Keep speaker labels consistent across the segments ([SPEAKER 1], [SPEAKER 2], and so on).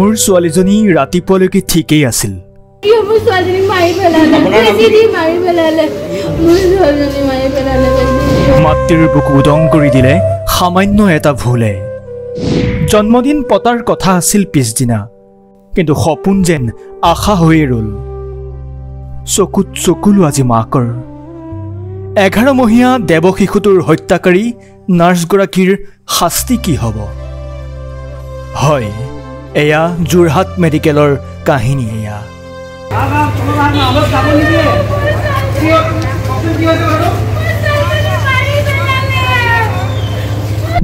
[SPEAKER 1] মোৰ ছোৱালীজনী ৰাতিপুৱালৈকে ঠিকেই আছিল। মাতৃৰ বুকু উদং কৰি দিলে সামান্য এটা ভুলে। জন্মদিন পতাৰ কথা আছিল পিছদিনা, কিন্তু সপোন যেন আশা হৈয়ে ৰল। চকুত চকুলো আজি মাকৰ। 11 মহীয়া দেৱ শিশুটোৰ হত্যাকাৰী নাৰ্ছগৰাকীৰ শাস্তি কি হ'ব? হয়, এয়া যোৰহাট মেডিকেলৰ কাহিনী। এয়া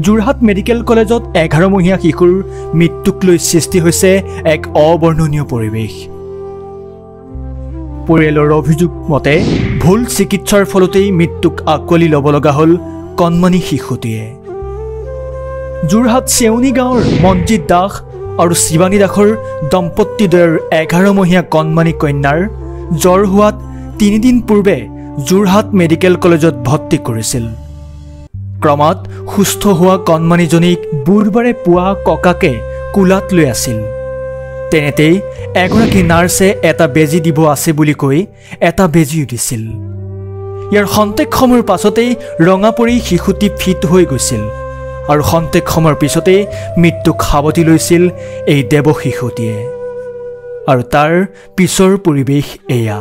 [SPEAKER 1] যোৰহাট মেডিকেল কলেজত 11 মহীয়া শিশুৰ মৃত্যুক লৈ সৃষ্টি হৈছে এক অবৰ্ণনীয় পৰিৱেশ। পৰিয়ালৰ অভিযোগ মতে ভুল চিকিৎসাৰ ফলতেই মৃত্যুক আঁকোৱালি ল'ব লগা হ'ল কণমানি শিশুটিয়ে। যোৰহাট চেউনি গাঁৱৰ মনজিৎ দাস আৰু শিৱানী দাসৰ দম্পতীদ্বয়ৰ 11 মহীয়া কণমানি কন্যাৰ জ্বৰ হোৱাত 3 দিন পূৰ্বে যোৰহাট মেডিকেল কলেজত ভৰ্তি কৰিছিল। ক্ৰমাৎ সুস্থ হোৱা কণমানিজনীক বুধবাৰে পুৱা ককাকে কোলাত লৈ আছিল। তেনেতেই এগৰাকী নাৰ্ছে এটা বেজী দিব আছে বুলি কৈ এটা বেজীও দিছিল। ইয়াৰ খন্তেক সময়ৰ পাছতেই ৰঙা পৰি শিশুটি ফিট হৈ গৈছিল আৰু খন্তেক সময়ৰ পিছতেই মৃত্যুক সাৱটি লৈছিল এই দেৱ শিশুটিয়ে। আৰু তাৰ পিছৰ পৰিৱেশ এয়া।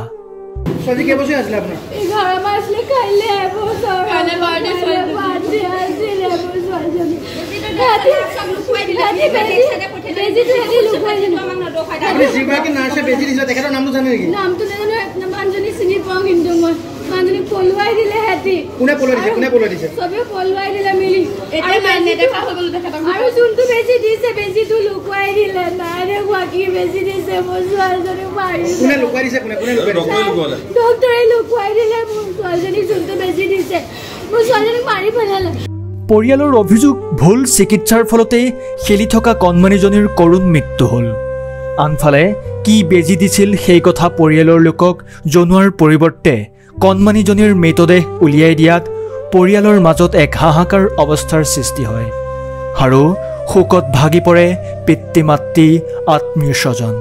[SPEAKER 1] পৰিয়ালৰ অভিযোগ ভুল চিকিৎসাৰ ফলতেই খেলি থকা কণমানিজনীৰ কৰুণ মৃত্যু হ'ল। আনফালে কি বেজী দিছিল সেই কথা পৰিয়ালৰ লোকক জনোৱাৰ পৰিৱৰ্তে কণমানিজনীৰ মৃতদেহ উলিয়াই দিয়াত পৰিয়ালৰ মাজত এক হাহাকাৰ অৱস্থাৰ সৃষ্টি হয় আৰু শোকত ভাগি পৰে পিতৃ মাতৃ আত্মীয় স্বজন।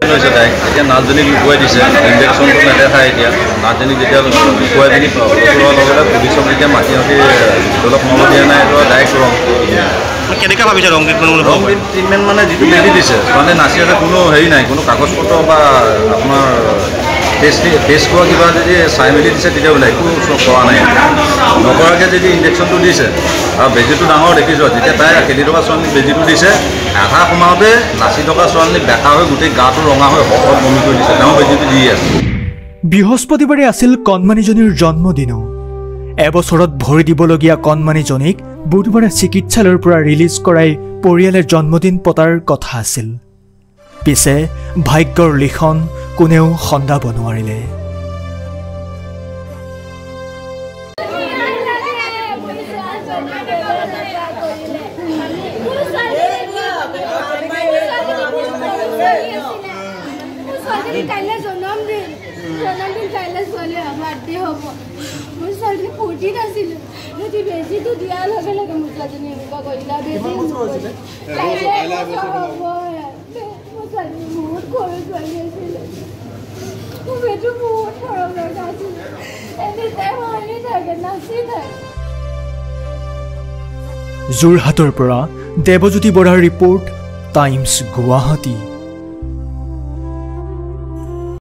[SPEAKER 2] এতিয়া নাৰ্ছজনীক লুকুৱাই দিছে, ইনজেকশ্যনটো নেদেখায়। এতিয়া নাৰ্ছজনীক যেতিয়া লুকুৱাই পিনি ওলোৱাৰ লগতে পুলিচক যেতিয়া মাতি অলপ মনত দিয়া নাই, এইটো ডাইৰেক্ট ৰং। কেনেকৈ ভাবিছে ৰং ট্ৰিটমেণ্ট মানে যিটো বেজী দিছে মানে নাচি আছে, কোনো হেৰি নাই, কোনো কাগজ পত্ৰ বা আপোনাৰ টেষ্ট কৰা কিবা যদি চাই মেলি দিছে তেতিয়া বোলে একো কৰা নাই। নকৰাকৈ যদি ইনজেকশ্যনটো দিছে আৰু বেজীটো ডাঙৰ দেখিছোঁ, যেতিয়া তাই খেলি থকা ছোৱালীক বেজীটো দিছে, আধা সময়তে নাচি থকা ছোৱালী বেকা হৈ গোটেই গাটো ৰঙা হৈ সকলো বমি কৰি দিছে। তেওঁ বেজীটো দি আছে।
[SPEAKER 1] বৃহস্পতিবাৰে আছিল কণমানিজনীৰ জন্মদিনো। এবছৰত ভৰি দিবলগীয়া কণমানিজনীক বুধবাৰে চিকিৎসালয়ৰ পৰা ৰিলিজ কৰাই পৰিয়ালে জন্মদিন পতাৰ কথা আছিল। পিছে ভাগ্যৰ লিখন কোনেও খন্দাব নোৱাৰিলে। যোৰহাটৰ পৰা দেৱজ্যোতি বৰাৰ ৰিপৰ্ট, টাইমছ গুৱাহাটী।